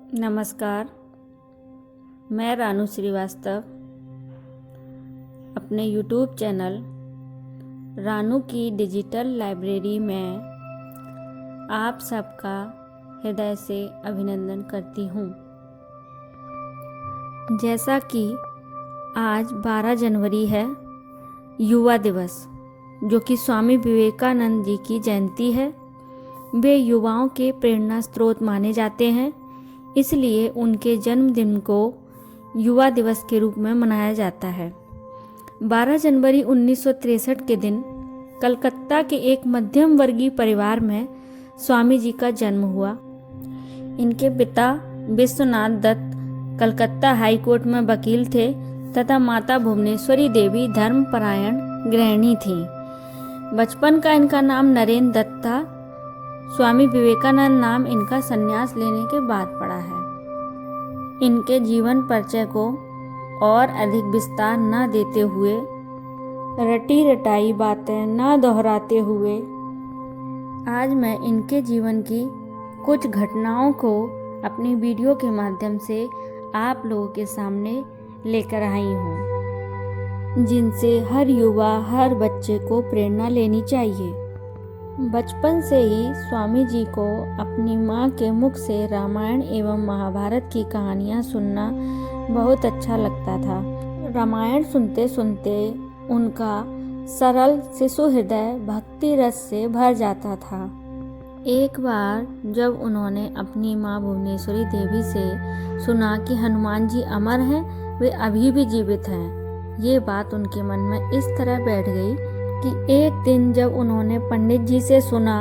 नमस्कार। मैं रानू श्रीवास्तव अपने YouTube चैनल रानू की डिजिटल लाइब्रेरी में आप सबका हृदय से अभिनंदन करती हूँ। जैसा कि आज 12 जनवरी है, युवा दिवस, जो कि स्वामी विवेकानंद जी की जयंती है। वे युवाओं के प्रेरणा स्रोत माने जाते हैं, इसलिए उनके जन्मदिन को युवा दिवस के रूप में मनाया जाता है। 12 जनवरी 1963 के दिन कलकत्ता के एक मध्यम वर्गीय परिवार में स्वामी जी का जन्म हुआ। इनके पिता विश्वनाथ दत्त कलकत्ता हाई कोर्ट में वकील थे तथा माता भुवनेश्वरी देवी धर्मपरायण गृहिणी थीं। बचपन का इनका नाम नरेंद्र दत्त था। स्वामी विवेकानंद नाम इनका संन्यास लेने के बाद पड़ा है। इनके जीवन परिचय को और अधिक विस्तार न देते हुए, रटी रटाई बातें न दोहराते हुए, आज मैं इनके जीवन की कुछ घटनाओं को अपनी वीडियो के माध्यम से आप लोगों के सामने लेकर आई हूँ, जिनसे हर युवा, हर बच्चे को प्रेरणा लेनी चाहिए। बचपन से ही स्वामी जी को अपनी माँ के मुख से रामायण एवं महाभारत की कहानियाँ सुनना बहुत अच्छा लगता था। रामायण सुनते सुनते उनका सरल शिशु हृदय भक्ति रस से भर जाता था। एक बार जब उन्होंने अपनी माँ भुवनेश्वरी देवी से सुना कि हनुमान जी अमर हैं, वे अभी भी जीवित हैं, ये बात उनके मन में इस तरह बैठ गई कि एक दिन जब उन्होंने पंडित जी से सुना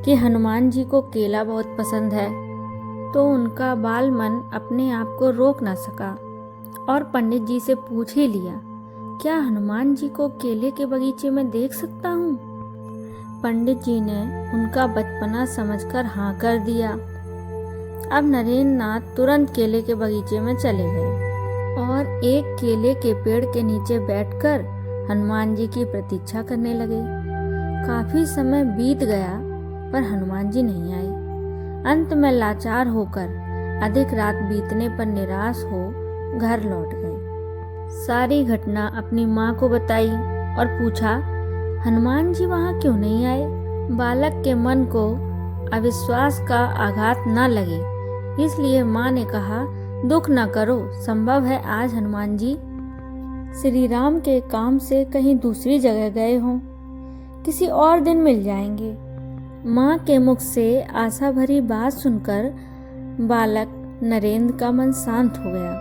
कि हनुमान जी को केला बहुत पसंद है, तो उनका बाल मन अपने आप को रोक ना सका और पंडित जी से पूछ ही लिया, क्या हनुमान जी को केले के बगीचे में देख सकता हूँ? पंडित जी ने उनका बचपना समझकर हाँ कर दिया। अब नरेंद्र नाथ तुरंत केले के बगीचे में चले गए और एक केले के पेड़ के नीचे बैठकर हनुमान जी की प्रतीक्षा करने लगे। काफी समय बीत गया पर हनुमान जी नहीं आए। अंत में लाचार होकर अधिक रात बीतने पर निराश हो घर लौट गए। सारी घटना अपनी माँ को बताई और पूछा, हनुमान जी वहाँ क्यों नहीं आए? बालक के मन को अविश्वास का आघात न लगे, इसलिए माँ ने कहा, दुख न करो, संभव है आज हनुमान जी श्री राम के काम से कहीं दूसरी जगह गए हों, किसी और दिन मिल जाएंगे। माँ के मुख से आशा भरी बात सुनकर बालक नरेंद्र का मन शांत हो गया,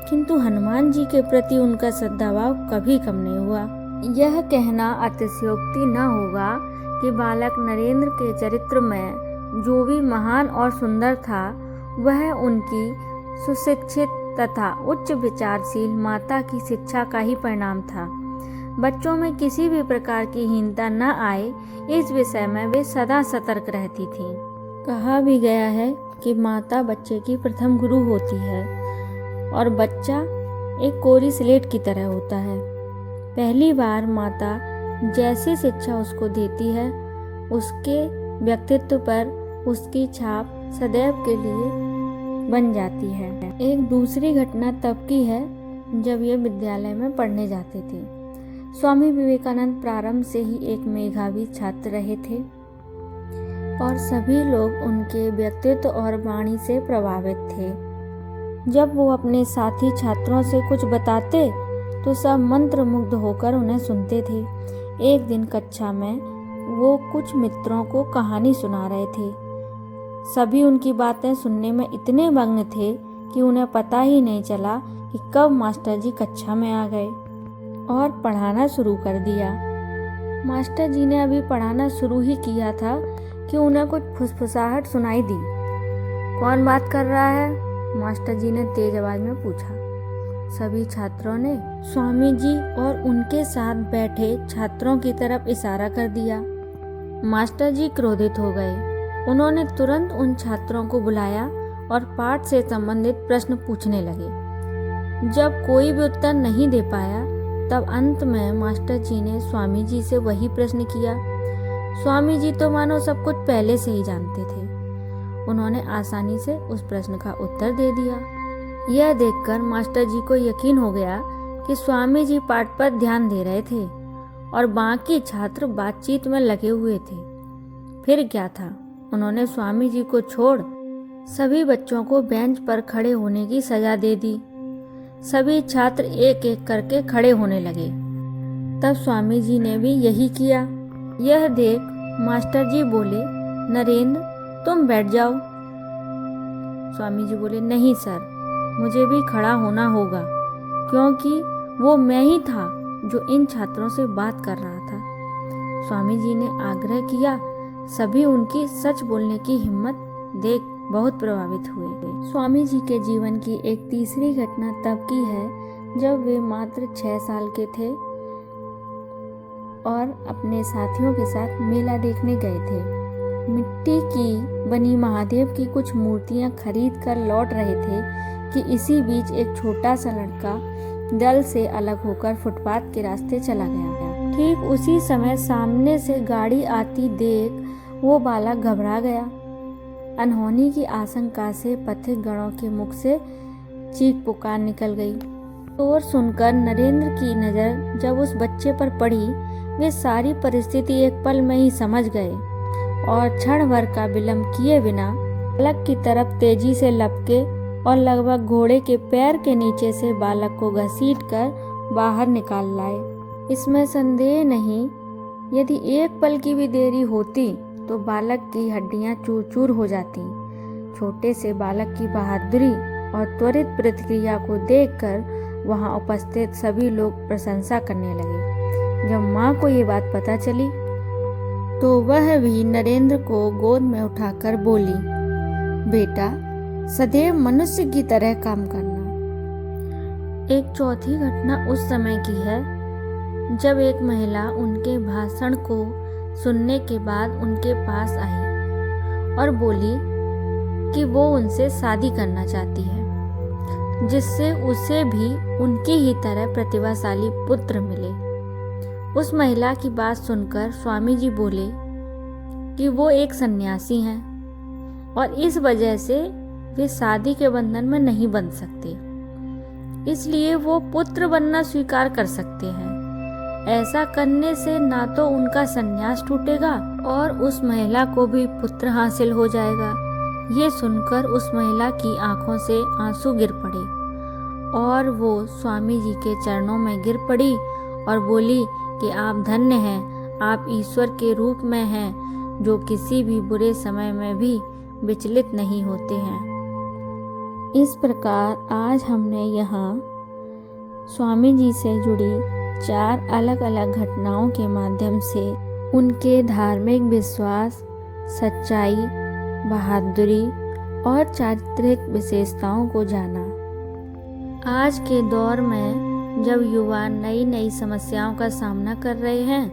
किंतु हनुमान जी के प्रति उनका सद्भाव कभी कम नहीं हुआ। यह कहना अतिशयोक्ति न होगा कि बालक नरेंद्र के चरित्र में जो भी महान और सुंदर था, वह उनकी सुशिक्षित तथा उच्च विचारशील माता की शिक्षा का ही परिणाम था। बच्चों में किसी भी प्रकार की हीनता न आए, इस विषय में वे सदा सतर्क रहती थीं। कहा भी गया है कि माता बच्चे की प्रथम गुरु होती है और बच्चा एक कोरी स्लेट की तरह होता है। पहली बार माता जैसी शिक्षा उसको देती है, उसके व्यक्तित्व पर उसकी छाप सदैव के लिए बन जाती है। एक दूसरी घटना तब की है जब ये विद्यालय में पढ़ने जाते थे। स्वामी विवेकानंद प्रारंभ से ही एक मेधावी छात्र रहे थे और सभी लोग उनके व्यक्तित्व और वाणी से प्रभावित थे। जब वो अपने साथी छात्रों से कुछ बताते तो सब मंत्रमुग्ध होकर उन्हें सुनते थे। एक दिन कक्षा में वो कुछ मित्रों को कहानी सुना रहे थे। सभी उनकी बातें सुनने में इतने मग्न थे कि उन्हें पता ही नहीं चला कि कब मास्टर जी कक्षा में आ गए और पढ़ाना शुरू कर दिया। मास्टर जी ने अभी पढ़ाना शुरू ही किया था कि उन्हें कुछ फुसफुसाहट सुनाई दी। कौन बात कर रहा है? मास्टर जी ने तेज आवाज में पूछा। सभी छात्रों ने स्वामी जी और उनके साथ बैठे छात्रों की तरफ इशारा कर दिया। मास्टर जी क्रोधित हो गए। उन्होंने तुरंत उन छात्रों को बुलाया और पाठ से संबंधित प्रश्न पूछने लगे। जब कोई भी उत्तर नहीं दे पाया, तब अंत में मास्टर जी ने स्वामी जी से वही प्रश्न किया। स्वामी जी तो मानो सब कुछ पहले से ही जानते थे। उन्होंने आसानी से उस प्रश्न का उत्तर दे दिया। यह देखकर मास्टर जी को यकीन हो गया कि स्वामी जी पाठ पर ध्यान दे रहे थे और बाकी छात्र बातचीत में लगे हुए थे। फिर क्या था, उन्होंने स्वामी जी को छोड़ सभी बच्चों को बेंच पर खड़े होने की सजा दे दी। सभी छात्र एक एक करके खड़े होने लगे। तब स्वामी जी ने भी यही किया। यह देख मास्टर जी बोले, नरेंद्र तुम बैठ जाओ। स्वामी जी बोले, नहीं सर, मुझे भी खड़ा होना होगा, क्योंकि वो मैं ही था जो इन छात्रों से बात कर रहा था। स्वामी जी ने आग्रह किया। सभी उनकी सच बोलने की हिम्मत देख बहुत प्रभावित हुए। स्वामी जी के जीवन की एक तीसरी घटना तब की है जब वे मात्र 6 साल के थे और अपने साथियों के साथ मेला देखने गए थे। मिट्टी की बनी महादेव की कुछ मूर्तियां खरीद कर लौट रहे थे कि इसी बीच एक छोटा सा लड़का दल से अलग होकर फुटपाथ के रास्ते चला गया। ठीक उसी समय सामने से गाड़ी आती देख वो बालक घबरा गया। अनहोनी की आशंका से पथिक गणों के मुख से चीख पुकार निकल गई। शोर सुनकर नरेंद्र की नज़र जब उस बच्चे पर पड़ी, वे सारी परिस्थिति एक पल में ही समझ गए और क्षण भर का विलंब किए बिना बालक की तरफ तेजी से लपके और लगभग घोड़े के पैर के नीचे से बालक को घसीटकर बाहर निकाल लाए। इसमें संदेह नहीं, यदि एक पल की भी देरी होती तो बालक की हड्डियां चूर चूर हो जाती। छोटे से बालक की बहादुरी और त्वरित प्रतिक्रिया को देखकर वहां उपस्थित सभी लोग प्रशंसा करने लगे। जब माँ को ये बात पता चली तो वह भी नरेंद्र को गोद में उठाकर बोली, बेटा सदैव मनुष्य की तरह काम करना। एक चौथी घटना उस समय की है जब एक महिला उनके भाषण को सुनने के बाद उनके पास आई और बोली कि वो उनसे शादी करना चाहती है, जिससे उसे भी उनकी ही तरह प्रतिभाशाली पुत्र मिले। उस महिला की बात सुनकर स्वामी जी बोले कि वो एक सन्यासी हैं और इस वजह से वे शादी के बंधन में नहीं बंध सकते, इसलिए वो पुत्र बनना स्वीकार कर सकते हैं। ऐसा करने से ना तो उनका संन्यास टूटेगा और उस महिला को भी पुत्र हासिल हो जाएगा। ये सुनकर उस महिला की आंखों से आंसू गिर पड़े और वो स्वामी जी के चरणों में गिर पड़ी और बोली कि आप धन्य हैं, आप ईश्वर के रूप में हैं जो किसी भी बुरे समय में भी विचलित नहीं होते हैं। इस प्रकार आज हमने यहाँ स्वामी जी से जुड़ी 4 अलग अलग घटनाओं के माध्यम से उनके धार्मिक विश्वास, सच्चाई, बहादुरी और चारित्रिक विशेषताओं को जाना। आज के दौर में जब युवा नई नई समस्याओं का सामना कर रहे हैं,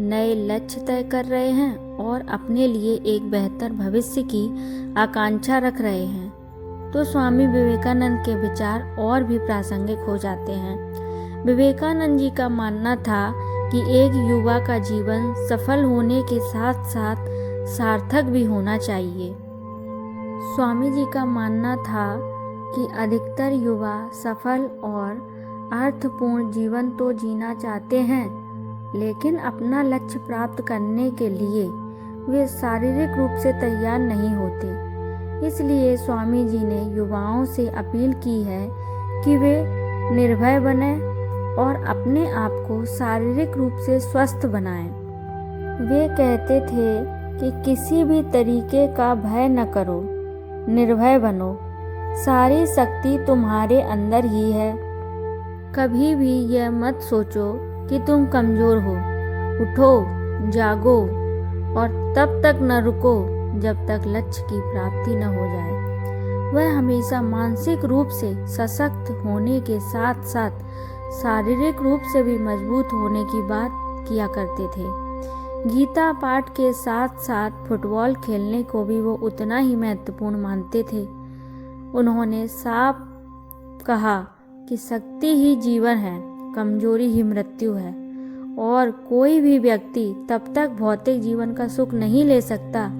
नए लक्ष्य तय कर रहे हैं और अपने लिए एक बेहतर भविष्य की आकांक्षा रख रहे हैं, तो स्वामी विवेकानंद के विचार और भी प्रासंगिक हो जाते हैं। विवेकानंद जी का मानना था कि एक युवा का जीवन सफल होने के साथ साथ सार्थक भी होना चाहिए। स्वामी जी का मानना था कि अधिकतर युवा सफल और अर्थपूर्ण जीवन तो जीना चाहते हैं, लेकिन अपना लक्ष्य प्राप्त करने के लिए वे शारीरिक रूप से तैयार नहीं होते। इसलिए स्वामी जी ने युवाओं से अपील की है कि वे निर्भय बने और अपने आप को शारीरिक रूप से स्वस्थ बनाएं। वे कहते थे कि किसी भी तरीके का भय न करो, निर्भय बनो, सारी शक्ति तुम्हारे अंदर ही है। कभी भी यह मत सोचो कि तुम कमज़ोर हो। उठो, जागो और तब तक न रुको जब तक लक्ष्य की प्राप्ति न हो जाए। वह हमेशा मानसिक रूप से सशक्त होने के साथ साथ शारीरिक रूप से भी मजबूत होने की बात किया करते थे। गीता पाठ के साथ साथ फुटबॉल खेलने को भी वो उतना ही महत्वपूर्ण मानते थे। उन्होंने साफ कहा कि शक्ति ही जीवन है, कमजोरी ही मृत्यु है और कोई भी व्यक्ति तब तक भौतिक जीवन का सुख नहीं ले सकता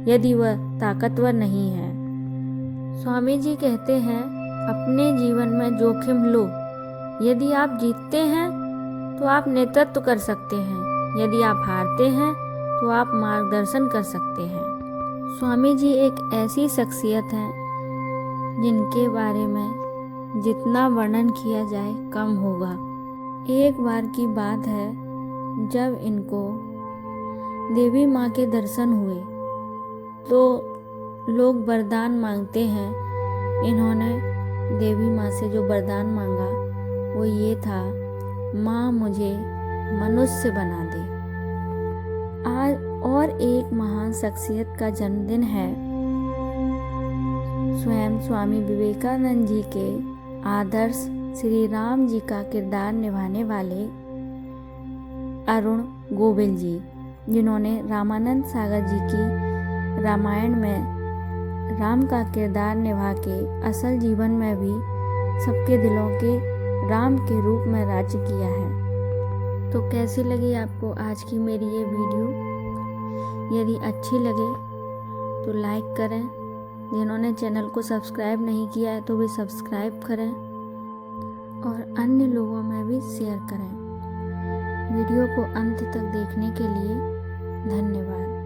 यदि वह ताकतवर नहीं है। स्वामी जी कहते हैं, अपने जीवन में जोखिम लो। यदि आप जीतते हैं तो आप नेतृत्व कर सकते हैं, यदि आप हारते हैं तो आप मार्गदर्शन कर सकते हैं। स्वामी जी एक ऐसी शख्सियत हैं जिनके बारे में जितना वर्णन किया जाए कम होगा। एक बार की बात है, जब इनको देवी माँ के दर्शन हुए तो लोग वरदान मांगते हैं। इन्होंने देवी माँ से जो वरदान मांगा वो ये था, माँ मुझे मनुष्य बना दे। आज और एक महान शख्सियत का जन्मदिन है। स्वयं स्वामी विवेकानंद जी के आदर्श श्री राम जी का किरदार निभाने वाले अरुण गोविल जी, जिन्होंने रामानंद सागर जी की रामायण में राम का किरदार निभा के असल जीवन में भी सबके दिलों के राम के रूप में राज्य किया है। तो कैसी लगी आपको आज की मेरी ये वीडियो? यदि अच्छी लगे तो लाइक करें, जिन्होंने चैनल को सब्सक्राइब नहीं किया है तो वे सब्सक्राइब करें और अन्य लोगों में भी शेयर करें। वीडियो को अंत तक देखने के लिए धन्यवाद।